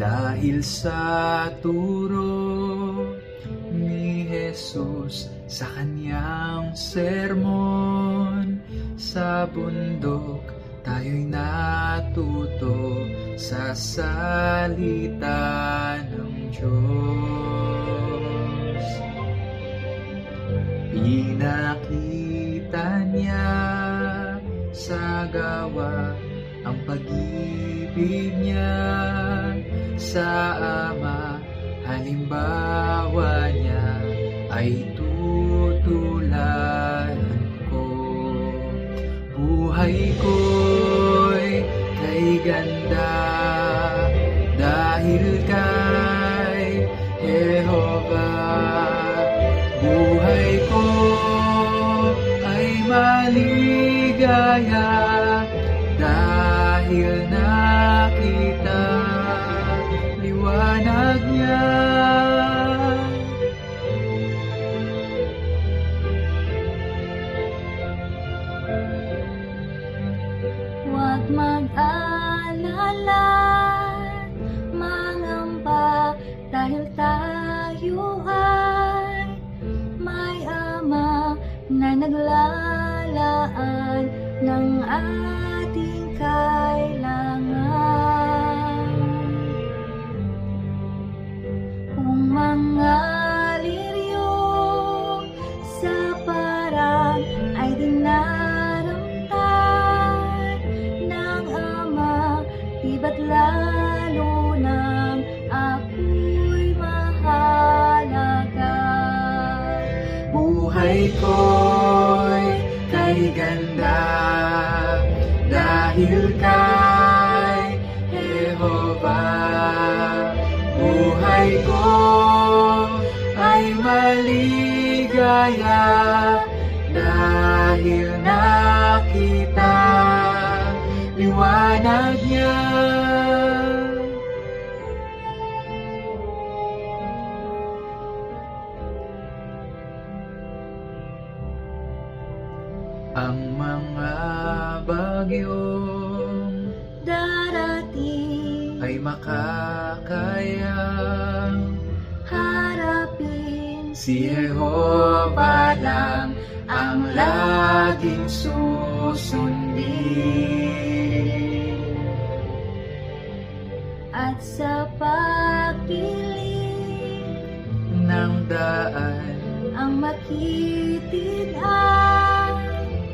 Dahil sa turo ni Jesus sa kanyang sermon, sa bundok tayo'y natuto sa salita ng Diyos. Pinakita niya sa gawa ang pag-ibig niya sa Ama. Halimbawa niya ay tutularan ko. Buhay ko'y kay ganda dahil kay Jehovah. Buhay ko ay maligaya dahil nakita liwanag niya. Huwag mag-alala, mangamba, dahil tayo ay may Ama na naglalaan ng ating kailangan. Kung mga liryo sa parang ay dinaramtan ng Ama, iba't lalo nang ako'y mahalaga. Buhay ko'y kay ganda dahil kay Jehovah. Buhay ko ay maligaya dahil nakita liwanag niya. Ang mga bagyong Darating ay makakayang harapin, si Jehovah lang ang laging susundin. at sa pagpili ng daan ang makitidhan.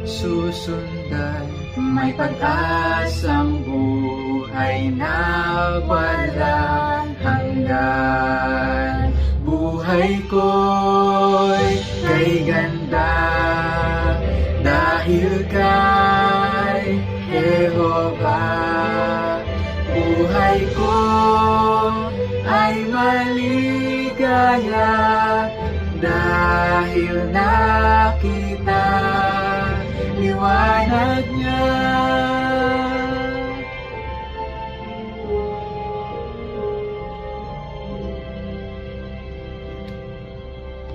Susundan, may pag-asang buhay na walang hanggan. Buhay ko'y kay ganda dahil kay Jehovah. Buhay ko ay maligaya dahil nakita liwanag niya.